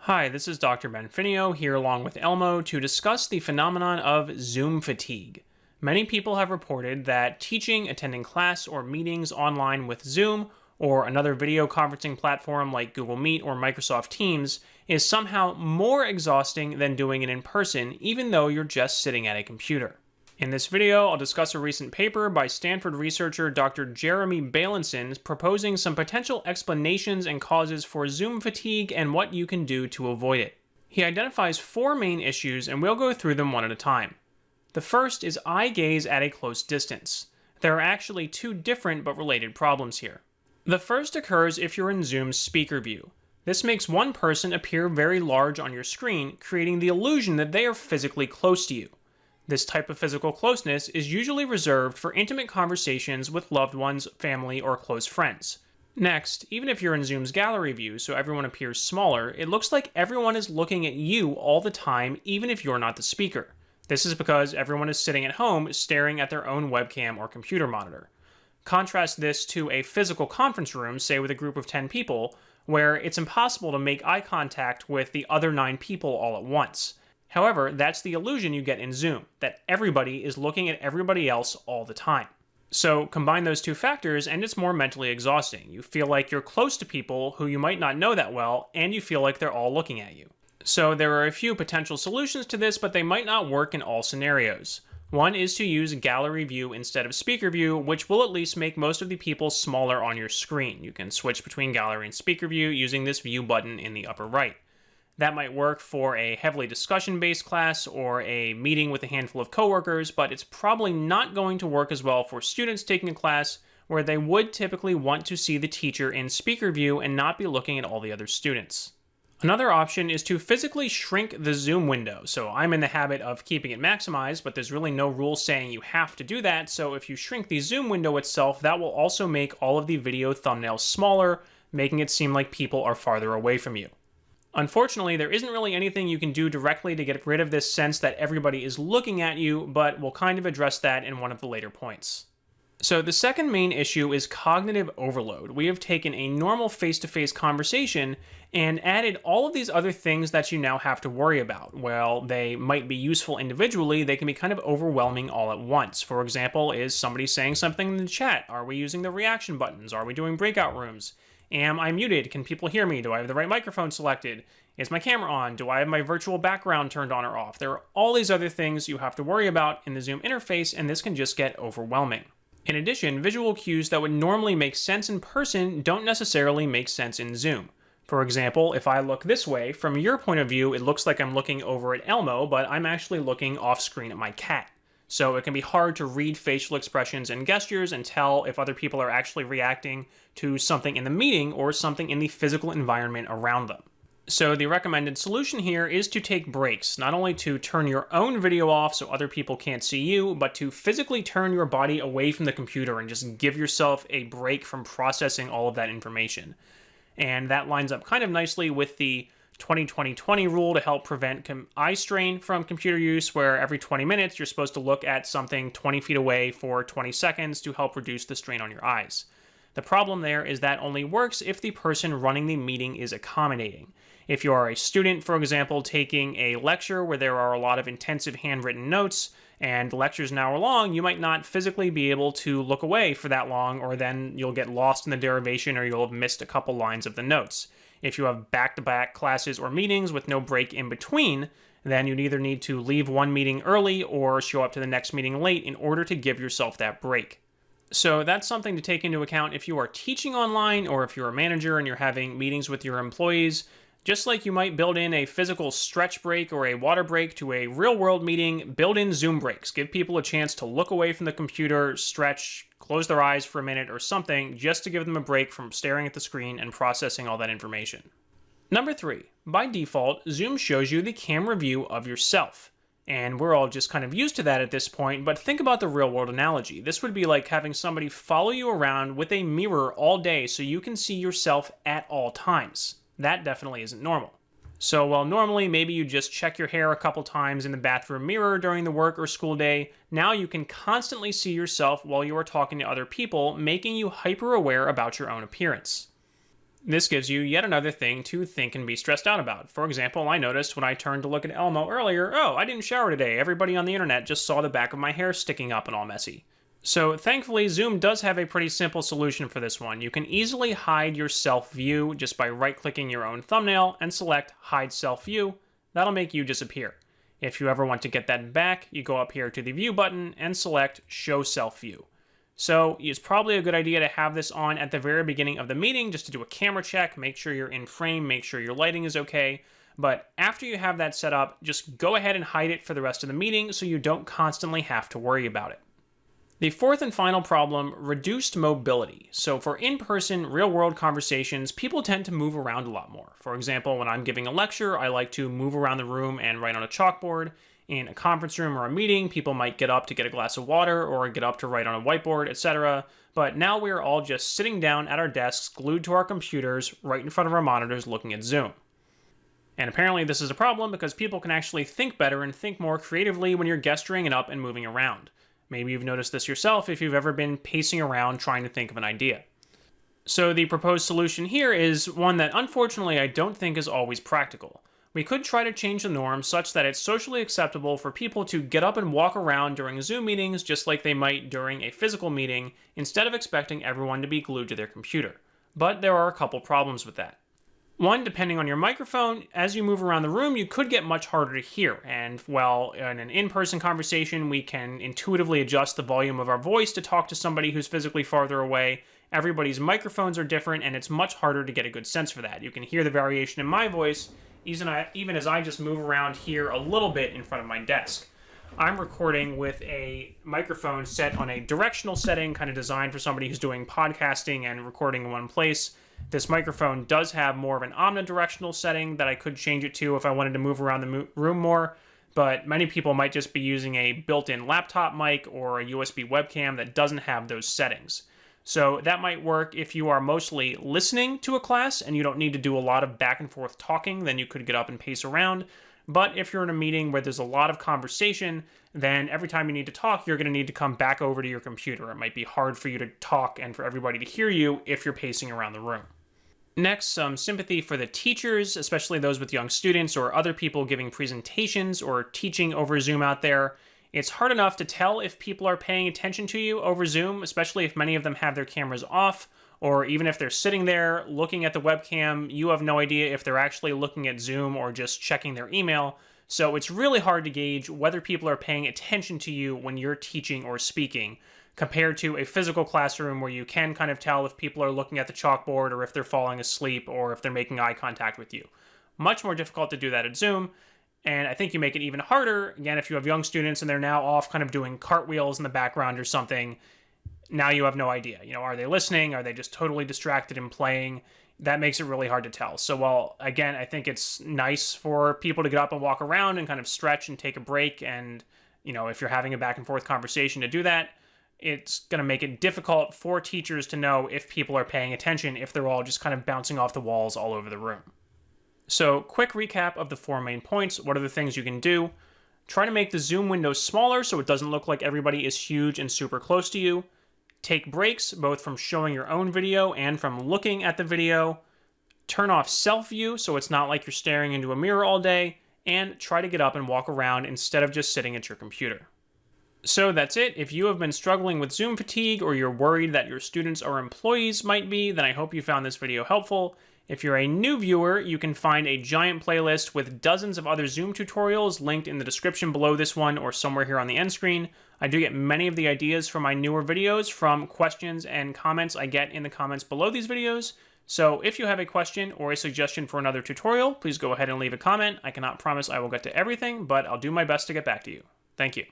Hi, this is Dr. Benfinio here along with Elmo to discuss the phenomenon of Zoom fatigue. Many people have reported that teaching, attending class, or meetings online with Zoom or another video conferencing platform like Google Meet or Microsoft Teams is somehow more exhausting than doing it in person, even though you're just sitting at a computer. In this video, I'll discuss a recent paper by Stanford researcher Dr. Jeremy Bailenson proposing some potential explanations and causes for Zoom fatigue and what you can do to avoid it. He identifies four main issues, and we'll go through them one at a time. The first is eye gaze at a close distance. There are actually two different but related problems here. The first occurs if you're in Zoom's speaker view. This makes one person appear very large on your screen, creating the illusion that they are physically close to you. This type of physical closeness is usually reserved for intimate conversations with loved ones, family, or close friends. Next, even if you're in Zoom's gallery view so everyone appears smaller, it looks like everyone is looking at you all the time, even if you're not the speaker. This is because everyone is sitting at home staring at their own webcam or computer monitor. Contrast this to a physical conference room, say with a group of 10 people, where it's impossible to make eye contact with the other 9 people all at once. However, that's the illusion you get in Zoom, that everybody is looking at everybody else all the time. So combine those two factors and it's more mentally exhausting. You feel like you're close to people who you might not know that well, and you feel like they're all looking at you. So there are a few potential solutions to this, but they might not work in all scenarios. One is to use gallery view instead of speaker view, which will at least make most of the people smaller on your screen. You can switch between gallery and speaker view using this view button in the upper right. That might work for a heavily discussion-based class or a meeting with a handful of coworkers, but it's probably not going to work as well for students taking a class where they would typically want to see the teacher in speaker view and not be looking at all the other students. Another option is to physically shrink the Zoom window. So I'm in the habit of keeping it maximized, but there's really no rule saying you have to do that. So if you shrink the Zoom window itself, that will also make all of the video thumbnails smaller, making it seem like people are farther away from you. Unfortunately, there isn't really anything you can do directly to get rid of this sense that everybody is looking at you, but we'll kind of address that in one of the later points. So the second main issue is cognitive overload. We have taken a normal face-to-face conversation and added all of these other things that you now have to worry about. While they might be useful individually, they can be kind of overwhelming all at once. For example, is somebody saying something in the chat? Are we using the reaction buttons? Are we doing breakout rooms? Am I muted? Can people hear me? Do I have the right microphone selected? Is my camera on? Do I have my virtual background turned on or off? There are all these other things you have to worry about in the Zoom interface, and this can just get overwhelming. In addition, visual cues that would normally make sense in person don't necessarily make sense in Zoom. For example, if I look this way, from your point of view, it looks like I'm looking over at Elmo, but I'm actually looking off screen at my cat. So it can be hard to read facial expressions and gestures and tell if other people are actually reacting to something in the meeting or something in the physical environment around them. So the recommended solution here is to take breaks, not only to turn your own video off so other people can't see you, but to physically turn your body away from the computer and just give yourself a break from processing all of that information. And that lines up kind of nicely with the 20-20-20 rule to help prevent eye strain from computer use, where every 20 minutes you're supposed to look at something 20 feet away for 20 seconds to help reduce the strain on your eyes. The problem there is that only works if the person running the meeting is accommodating. If you are a student, for example, taking a lecture where there are a lot of intensive handwritten notes and the lecture's an hour long, you might not physically be able to look away for that long, or then you'll get lost in the derivation or you'll have missed a couple lines of the notes. If you have back-to-back classes or meetings with no break in between, then you'd either need to leave one meeting early or show up to the next meeting late in order to give yourself that break. So that's something to take into account if you are teaching online or if you're a manager and you're having meetings with your employees. Just like you might build in a physical stretch break or a water break to a real-world meeting, build in Zoom breaks. Give people a chance to look away from the computer, stretch, close their eyes for a minute or something, just to give them a break from staring at the screen and processing all that information. Number 3, by default, Zoom shows you the camera view of yourself. And we're all just kind of used to that at this point, but think about the real-world analogy. This would be like having somebody follow you around with a mirror all day so you can see yourself at all times. That definitely isn't normal. So while normally maybe you just check your hair a couple times in the bathroom mirror during the work or school day, now you can constantly see yourself while you are talking to other people, making you hyper aware about your own appearance. This gives you yet another thing to think and be stressed out about. For example, I noticed when I turned to look at Elmo earlier, oh, I didn't shower today. Everybody on the internet just saw the back of my hair sticking up and all messy. So thankfully, Zoom does have a pretty simple solution for this one. You can easily hide your self-view just by right-clicking your own thumbnail and select Hide Self-View. That'll make you disappear. If you ever want to get that back, you go up here to the View button and select Show Self-View. So it's probably a good idea to have this on at the very beginning of the meeting just to do a camera check, make sure you're in frame, make sure your lighting is okay. But after you have that set up, just go ahead and hide it for the rest of the meeting so you don't constantly have to worry about it. The fourth and final problem, reduced mobility. So for in-person, real-world conversations, people tend to move around a lot more. For example, when I'm giving a lecture, I like to move around the room and write on a chalkboard. In a conference room or a meeting, people might get up to get a glass of water or get up to write on a whiteboard, etc. But now we're all just sitting down at our desks, glued to our computers, right in front of our monitors looking at Zoom. And apparently this is a problem because people can actually think better and think more creatively when you're gesturing and up and moving around. Maybe you've noticed this yourself if you've ever been pacing around trying to think of an idea. So the proposed solution here is one that unfortunately I don't think is always practical. We could try to change the norm such that it's socially acceptable for people to get up and walk around during Zoom meetings just like they might during a physical meeting, instead of expecting everyone to be glued to their computer. But there are a couple problems with that. One, depending on your microphone, as you move around the room, you could get much harder to hear. And while in an in-person conversation, we can intuitively adjust the volume of our voice to talk to somebody who's physically farther away, everybody's microphones are different, and it's much harder to get a good sense for that. You can hear the variation in my voice, even as I just move around here a little bit in front of my desk. I'm recording with a microphone set on a directional setting, kind of designed for somebody who's doing podcasting and recording in one place. This microphone does have more of an omnidirectional setting that I could change it to if I wanted to move around the room more, but many people might just be using a built-in laptop mic or a USB webcam that doesn't have those settings. So that might work if you are mostly listening to a class and you don't need to do a lot of back and forth talking, then you could get up and pace around. But if you're in a meeting where there's a lot of conversation, then every time you need to talk, you're going to need to come back over to your computer. It might be hard for you to talk and for everybody to hear you if you're pacing around the room. Next, some sympathy for the teachers, especially those with young students or other people giving presentations or teaching over Zoom out there. It's hard enough to tell if people are paying attention to you over Zoom, especially if many of them have their cameras off, or even if they're sitting there looking at the webcam, you have no idea if they're actually looking at Zoom or just checking their email. So it's really hard to gauge whether people are paying attention to you when you're teaching or speaking, compared to a physical classroom where you can kind of tell if people are looking at the chalkboard or if they're falling asleep or if they're making eye contact with you. Much more difficult to do that at Zoom. And I think you make it even harder, again, if you have young students and they're now off kind of doing cartwheels in the background or something. Now you have no idea. Are they listening? Are they just totally distracted and playing? That makes it really hard to tell. So while, again, I think it's nice for people to get up and walk around and kind of stretch and take a break, and, if you're having a back and forth conversation to do that, it's going to make it difficult for teachers to know if people are paying attention, if they're all just kind of bouncing off the walls all over the room. So, quick recap of the 4 main points. What are the things you can do? Try to make the Zoom window smaller so it doesn't look like everybody is huge and super close to you. Take breaks, both from showing your own video and from looking at the video. Turn off self-view so it's not like you're staring into a mirror all day. And try to get up and walk around instead of just sitting at your computer. So that's it. If you have been struggling with Zoom fatigue or you're worried that your students or employees might be, then I hope you found this video helpful. If you're a new viewer, you can find a giant playlist with dozens of other Zoom tutorials linked in the description below this one or somewhere here on the end screen. I do get many of the ideas for my newer videos from questions and comments I get in the comments below these videos. So if you have a question or a suggestion for another tutorial, please go ahead and leave a comment. I cannot promise I will get to everything, but I'll do my best to get back to you. Thank you.